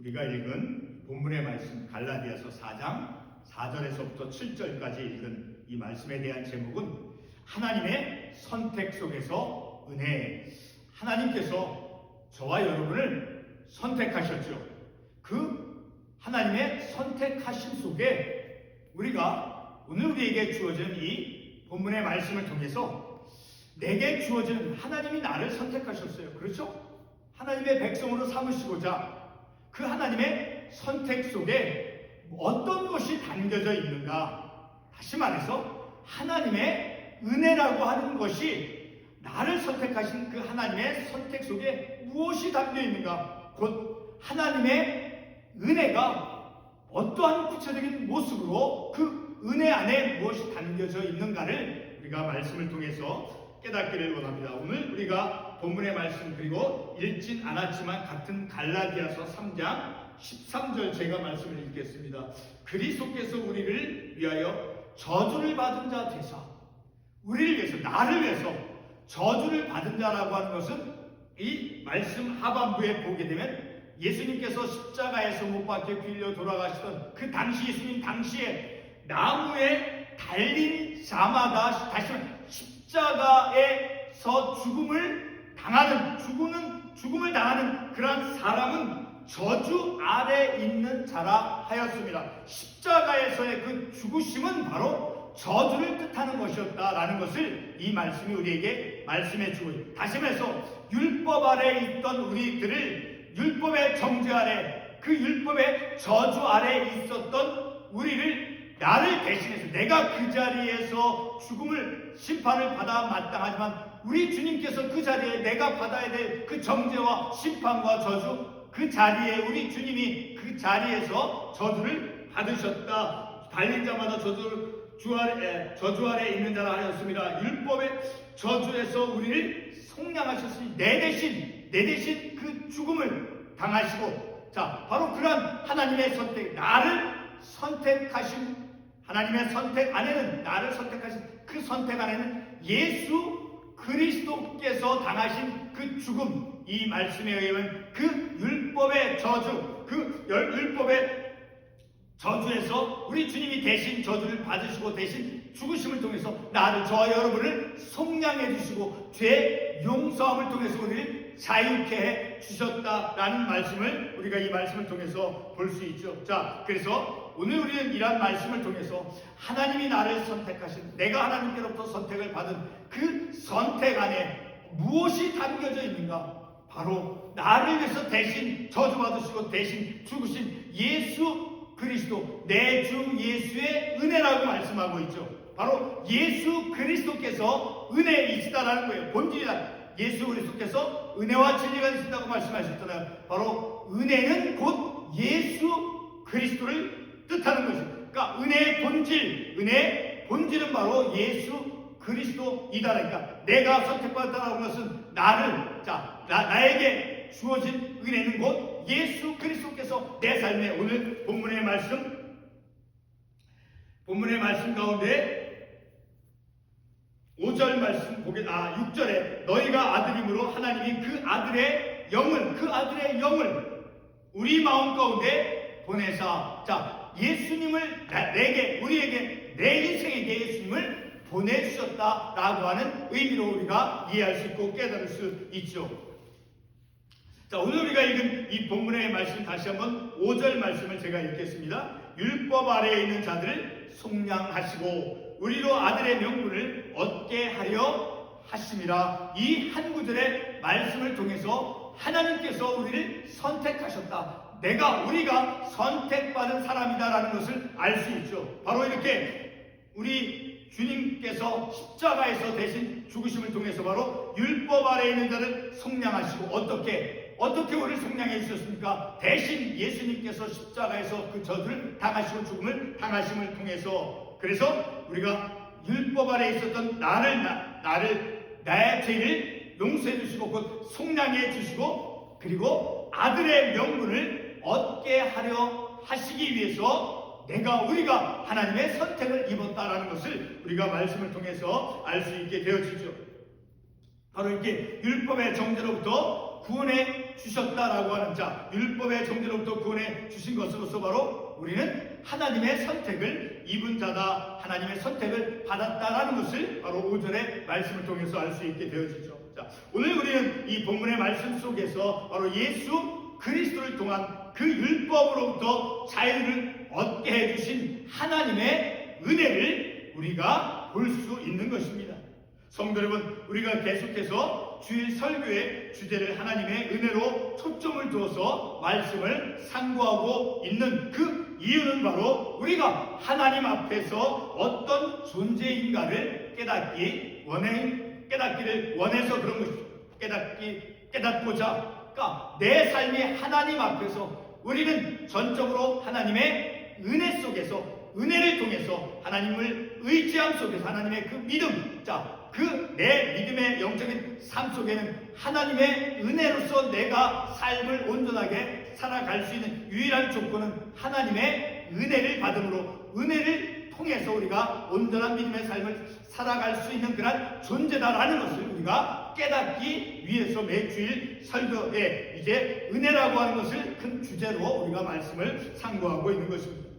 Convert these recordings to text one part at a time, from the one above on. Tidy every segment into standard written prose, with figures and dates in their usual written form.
우리가 읽은 본문의 말씀 갈라디아서 4장 4절에서부터 7절까지 읽은 이 말씀에 대한 제목은 하나님의 선택 속에서 은혜. 하나님께서 저와 여러분을 선택하셨죠. 그 하나님의 선택하심 속에 우리가 오늘 우리에게 주어진 이 본문의 말씀을 통해서 내게 주어진 하나님이 나를 선택하셨어요. 그렇죠? 하나님의 백성으로 삼으시고자 그 하나님의 선택 속에 어떤 것이 담겨져 있는가? 다시 말해서 하나님의 은혜라고 하는 것이 나를 선택하신 그 하나님의 선택 속에 무엇이 담겨 있는가? 곧 하나님의 은혜가 어떠한 구체적인 모습으로 그 은혜 안에 무엇이 담겨져 있는가를 우리가 말씀을 통해서 깨닫기를 원합니다. 오늘 우리가 본문의 말씀 그리고 읽진 않았지만 같은 갈라디아서 3장 13절 제가 말씀을 읽겠습니다. 그리스도께서 우리를 위하여 저주를 받은 자 되사 우리를 위해서 나를 위해서 저주를 받은 자라고 하는 것은 이 말씀 하반부에 보게 되면 예수님께서 십자가에서 못 박혀 빌려 돌아가시던 그 당시 예수님 당시에 나무에 달린 자마다 다시 말해 십자가에서 죽음을 당하는 그러한 사람은 저주 아래 있는 자라 하였습니다. 십자가에서의 그 죽으심은 바로 저주를 뜻하는 것이었다라는 것을 이 말씀이 우리에게 말씀해 주고 있습니다. 다시 말해서 율법 아래 있던 우리들을 율법의 정죄 아래 그 율법의 저주 아래 있었던 우리를 나를 대신해서 내가 그 자리에서 죽음을 심판을 받아 마땅하지만 우리 주님께서 그 자리에 내가 받아야 될 그 정죄와 심판과 저주 그 자리에 우리 주님이 그 자리에서 저주를 받으셨다. 달린 자마다 저주 아래 있는 자라 하였습니다. 율법의 저주에서 우리를 속량하셨으니 내 대신 그 죽음을 당하시고 자 바로 그런 하나님의 선택 나를 선택하신 하나님의 선택 안에는 나를 선택하신 그 선택 안에는 예수 그리스도께서 당하신 그 죽음 이 말씀에 의하면 그 율법의 저주 그 율법의 저주에서 우리 주님이 대신 저주를 받으시고 대신 죽으심을 통해서 나를 저와 여러분을 속량해 주시고 죄 용서함을 통해서 우리를 자유케 해 주셨다라는 말씀을 우리가 이 말씀을 통해서 볼 수 있죠. 자, 그래서 오늘 우리는 이러한 말씀을 통해서 하나님이 나를 선택하신 내가 하나님께로부터 선택을 받은 그 선택 안에 무엇이 담겨져 있는가? 바로 나를 위해서 대신 저주받으시고 대신 죽으신 예수 그리스도 내 주 예수의 은혜라고 말씀하고 있죠. 바로 예수 그리스도께서 은혜이시다라는 거예요. 본질이다. 예수 그리스도께서 은혜와 진리가 있다고 말씀하셨잖아요. 바로 은혜는 곧 예수 그리스도를 뜻하는 것입니다. 그러니까 은혜의 본질은 바로 예수 그리스도이다라니까 내가 선택받았다라고 하는 것은 나에게 주어진 은혜는 곧 예수 그리스도께서 내 삶에 오늘 본문의 말씀 가운데 5절 말씀 6절에 너희가 아들임으로 하나님이 그 아들의 영을 우리 마음 가운데 보내사 자 예수님을 우리에게 내 인생에게 예수님을 보내주셨다라고 하는 의미로 우리가 이해할 수 있고 깨달을 수 있죠. 자 오늘 우리가 읽은 이 본문의 말씀 다시 한번 5절 말씀을 제가 읽겠습니다. 율법 아래에 있는 자들을 속량하시고 우리로 아들의 명분을 얻게 하려 하심이라. 이 한 구절의 말씀을 통해서 하나님께서 우리를 선택하셨다. 우리가 선택받은 사람이다라는 것을 알 수 있죠. 바로 이렇게 우리 주님께서 십자가에서 대신 죽으심을 통해서 바로 율법 아래에 있는 자를 속량하시고 어떻게 우리를 속량해 주셨습니까? 대신 예수님께서 십자가에서 그 저주를 당하시고 죽음을 당하심을 통해서 그래서 우리가 율법 아래에 있었던 나의 죄를 용서해 주시고 곧 속량해 주시고 그리고 아들의 명분을 얻게 하려 하시기 위해서 우리가 하나님의 선택을 입었다라는 것을 우리가 말씀을 통해서 알 수 있게 되어지죠. 바로 이렇게 율법의 정죄로부터 구원해 주셨다라고 하는 자, 율법의 정죄로부터 구원해 주신 것으로서 바로 우리는 하나님의 선택을 입은 자다, 하나님의 선택을 받았다라는 것을 바로 5절의 말씀을 통해서 알 수 있게 되어지죠. 자, 오늘 우리는 이 본문의 말씀 속에서 바로 예수 그리스도를 통한 그 율법으로부터 자유를 얻게 해주신 하나님의 은혜를 우리가 볼 수 있는 것입니다. 성도 여러분, 우리가 계속해서 주일 설교의 주제를 하나님의 은혜로 초점을 두어서 말씀을 상고하고 있는 그 이유는 바로 우리가 하나님 앞에서 어떤 존재인가를 깨닫기를 원해서 그런 것이죠. 깨닫고자, 그러니까 내 삶이 하나님 앞에서 우리는 전적으로 하나님의 은혜 속에서, 은혜를 통해서 하나님을 의지함 속에서 하나님의 그 믿음, 그 내 믿음의 영적인 삶 속에는 하나님의 은혜로서 내가 삶을 온전하게 살아갈 수 있는 유일한 조건은 하나님의 은혜를 받음으로, 은혜를 통해서 우리가 온전한 믿음의 삶을 살아갈 수 있는 그런 존재다라는 것을 우리가 깨닫기 위해서 매주일 설교에 이제 은혜라고 하는 것을 큰 주제로 우리가 말씀을 상고하고 있는 것입니다.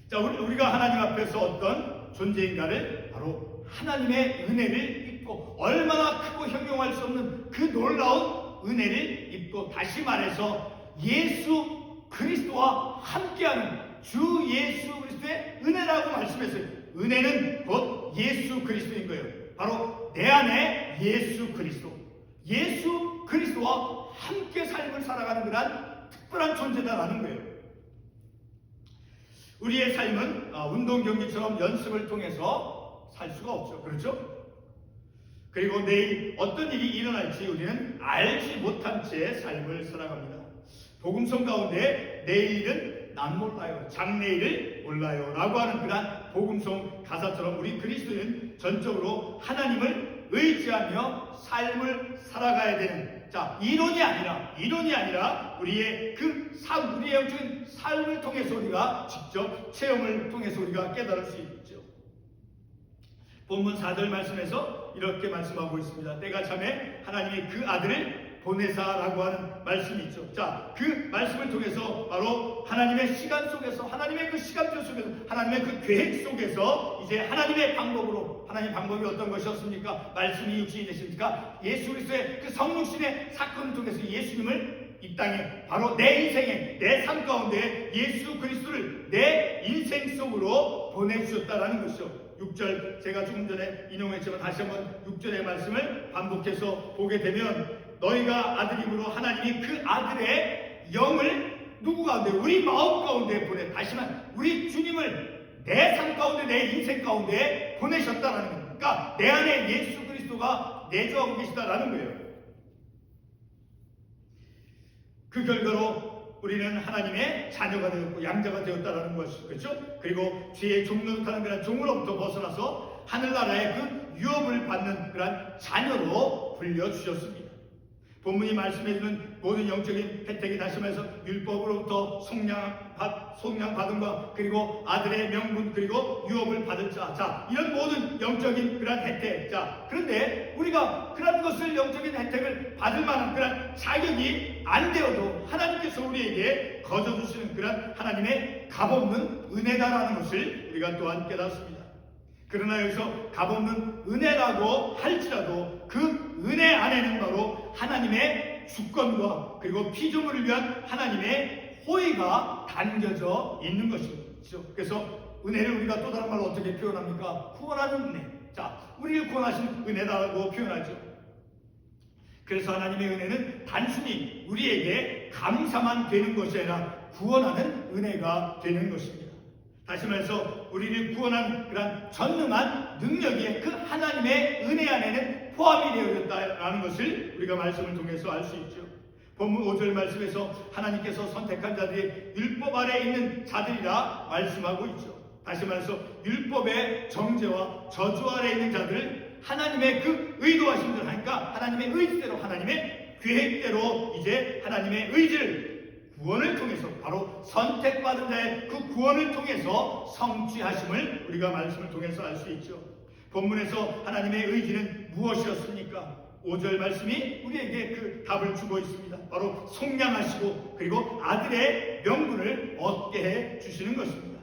자, 우리가 하나님 앞에서 어떤 존재인가를 바로 하나님의 은혜를 입고, 얼마나 크고 형용할 수 없는 그 놀라운 은혜를 입고, 다시 말해서 예수 그리스도와 함께하는 주 예수 그리스도의 은혜라고 말씀했어요. 은혜는 곧 예수 그리스도인 거예요. 바로 내 안에 예수 그리스도, 예수 그리스도와 함께 삶을 살아가는 그런 특별한 존재다라는 거예요. 우리의 삶은 운동 경기처럼 연습을 통해서 살 수가 없죠. 그렇죠? 그리고 내일 어떤 일이 일어날지 우리는 알지 못한 채 삶을 살아갑니다. 복음성 가운데 내일은 난 몰라요, 장래일을 몰라요 라고 하는 그런 복음성 가사처럼 우리 그리스도인은 전적으로 하나님을 의지하며 삶을 살아가야 되는, 이론이 아니라 우리의 우리의 영적인 삶을 통해서 우리가 직접 체험을 통해서 우리가 깨달을 수 있죠. 본문 4절 말씀에서 이렇게 말씀하고 있습니다. 때가 참에 하나님이 그 아들을 보내사라고 하는 말씀이 있죠. 그 말씀을 통해서 바로 하나님의 시간 속에서, 하나님의 그 시간표 속에서, 하나님의 그 계획 속에서 이제 하나님의 방법으로, 하나님의 방법이 어떤 것이었습니까? 말씀이 육신이 되십니까? 예수 그리스도의 그 성육신의 사건을 통해서 예수님을 이 땅에, 바로 내 인생에, 내 삶 가운데 예수 그리스도를 내 인생 속으로 보내주셨다라는 것이죠. 6절, 제가 조금 전에 인용했지만 다시 한번 6절의 말씀을 반복해서 보게 되면, 너희가 아들임으로 하나님이 그 아들의 영을 누구 가운데? 우리 마음 가운데 보내, 다시 말해 우리 주님을 내 삶 가운데, 내 인생 가운데 보내셨다라는 겁니다. 그러니까 내 안에 예수 그리스도가 내주하고 계시다라는 거예요. 그 결과로 우리는 하나님의 자녀가 되었고 양자가 되었다라는 것이죠. 그렇죠? 그리고 죄의 종노릇하는 그런 종으로부터 벗어나서 하늘나라의 그 유업을 받는 그런 자녀로 불려주셨습니다. 본문이 말씀해주는 모든 영적인 혜택이, 다시 말해서 율법으로부터 속량 받음과 그리고 아들의 명분 그리고 유업을 받을 자, 이런 모든 영적인 그런 혜택. 그런데 우리가 그런 것을, 영적인 혜택을 받을 만한 그런 자격이 안 되어도 하나님께서 우리에게 거저주시는 그런 하나님의 값없는 은혜다라는 것을 우리가 또한 깨닫습니다. 그러나 여기서 값없는 은혜라고 할지라도 그 은혜 안에는 바로 하나님의 주권과 그리고 피조물을 위한 하나님의 호의가 담겨져 있는 것이죠. 그래서 은혜를 우리가 또 다른 말로 어떻게 표현합니까? 구원하는 은혜. 우리를 구원하신 은혜라고 표현하죠. 그래서 하나님의 은혜는 단순히 우리에게 감사만 되는 것이 아니라 구원하는 은혜가 되는 것입니다. 다시 말해서 우리를 구원한 그런 전능한 능력이 그 하나님의 은혜 안에는 포함이 되어 있다는 것을 우리가 말씀을 통해서 알 수 있죠. 본문 5절 말씀에서 하나님께서 선택한 자들이 율법 아래에 있는 자들이라 말씀하고 있죠. 다시 말해서 율법의 정죄와 저주 아래에 있는 자들을 하나님의 그 의도하신 대로 하니까 하나님의 의지대로, 하나님의 계획대로 이제 하나님의 의지를, 구원을 통해서, 바로 선택받은 자의 그 구원을 통해서 성취하심을 우리가 말씀을 통해서 알 수 있죠. 본문에서 하나님의 의지는 무엇이었습니까? 5절 말씀이 우리에게 그 답을 주고 있습니다. 바로 속량하시고 그리고 아들의 명분을 얻게 해 주시는 것입니다.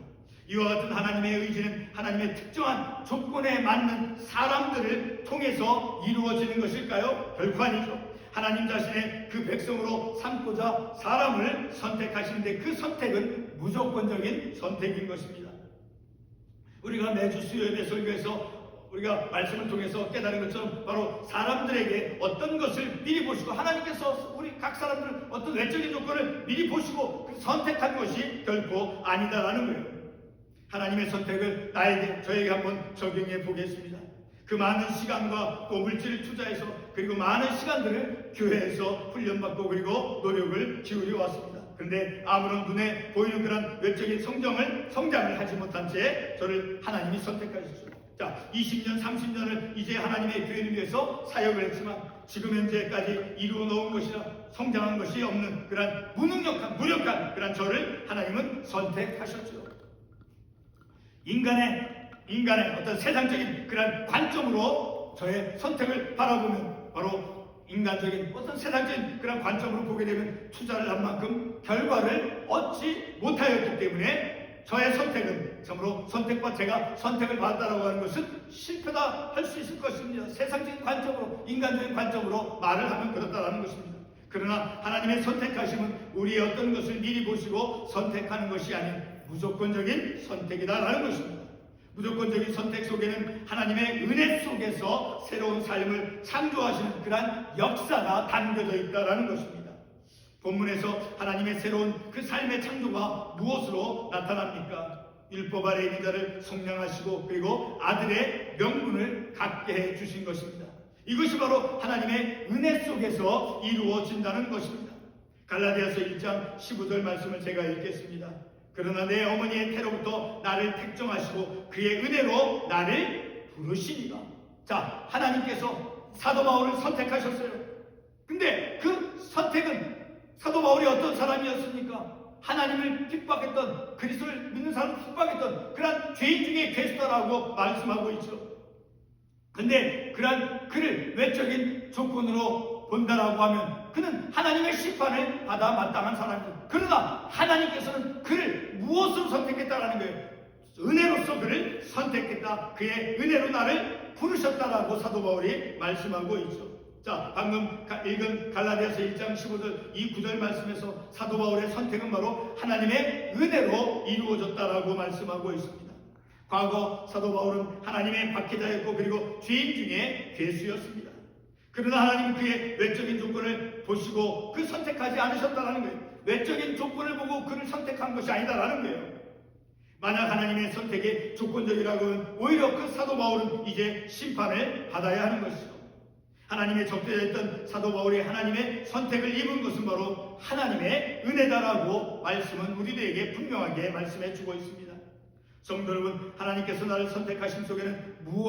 이와 같은 하나님의 의지는 하나님의 특정한 조건에 맞는 사람들을 통해서 이루어지는 것일까요? 결코 아니죠. 하나님 자신의 그 백성으로 삼고자 사람을 선택하시는데 그 선택은 무조건적인 선택인 것입니다. 우리가 매주 수요일에 설교에서 우리가 말씀을 통해서 깨달은 것처럼 바로 사람들에게 어떤 것을 미리 보시고 하나님께서 우리 각 사람들 어떤 외적인 조건을 미리 보시고 선택한 것이 결코 아니다라는 거예요. 하나님의 선택을 저에게 한번 적용해 보겠습니다. 그 많은 시간과 또 물질을 투자해서 그리고 많은 시간들을 교회에서 훈련받고 그리고 노력을 기울여 왔습니다. 그런데 아무런 눈에 보이는 그런 외적인 성장을 하지 못한 채 저를 하나님이 선택하셨습니다. 자, 20년, 30년을 이제 하나님의 교회를 위해서 사역을 했지만 지금 현재까지 이루어 놓은 것이나 성장한 것이 없는 그런 무력한 그런 저를 하나님은 선택하셨죠. 인간의 어떤 세상적인 그런 관점으로 저의 선택을 바라보면 바로 인간적인 어떤 세상적인 그런 관점으로 보게 되면 투자를 한 만큼 결과를 얻지 못하였기 때문에 저의 선택은 참으로 제가 선택을 받았다라고 하는 것은 실패다 할 수 있을 것입니다. 세상적인 관점으로 인간적인 관점으로 말을 하면 그렇다라는 것입니다. 그러나 하나님의 선택하심은 우리의 어떤 것을 미리 보시고 선택하는 것이 아닌 무조건적인 선택이다라는 것입니다. 무조건적인 선택 속에는 하나님의 은혜 속에서 새로운 삶을 창조하시는 그러한 역사가 담겨져 있다라는 것입니다. 본문에서 하나님의 새로운 그 삶의 창조가 무엇으로 나타납니까? 율법 아래 있는 자를 속량하시고 그리고 아들의 명분을 갖게 해 주신 것입니다. 이것이 바로 하나님의 은혜 속에서 이루어진다는 것입니다. 갈라디아서 1장 15절 말씀을 제가 읽겠습니다. 그러나 내 어머니의 태로부터 나를 택정하시고 그의 은혜로 나를 부르시니라. 자, 하나님께서 사도 바울을 선택하셨어요. 근데 그 선택은 사도 바울이 어떤 사람이었습니까? 하나님을 핍박했던, 그리스도를 믿는 사람을 핍박했던 그런 죄인 중에 괴수다라고 말씀하고 있죠. 근데 그런 그를 외적인 조건으로 본다라고 하면 그는 하나님의 심판을 받아 마땅한 사람이죠. 그러나 하나님께서는 그를 무엇으로 선택했다라는 거예요? 은혜로서 그를 선택했다. 그의 은혜로 나를 부르셨다라고 사도 바울이 말씀하고 있죠. 자, 방금 읽은 갈라디아서 1장 15절 이 9절 말씀에서 사도 바울의 선택은 바로 하나님의 은혜로 이루어졌다라고 말씀하고 있습니다. 과거 사도 바울은 하나님의 박해자였고 그리고 죄인 중에 괴수였습니다. 그러나 하나님은 그의 외적인 조건을 보시고 그 선택하지 않으셨다라는 거예요. 외적인 조건을 보고 그를 선택한 것이 아니다라는 거예요. 만약 하나님의 선택이 조건적이라고 하면 오히려 그 사도 바울은 이제 심판을 받아야 하는 것이죠. 하나님의 적대자였던 사도 바울이 하나님의 선택을 입은 것은 바로 하나님의 은혜다라고 말씀은 우리들에게 분명하게 말씀해 주고 있습니다. 성도 여러분, 하나님께서 나를 선택하심 속에는 무엇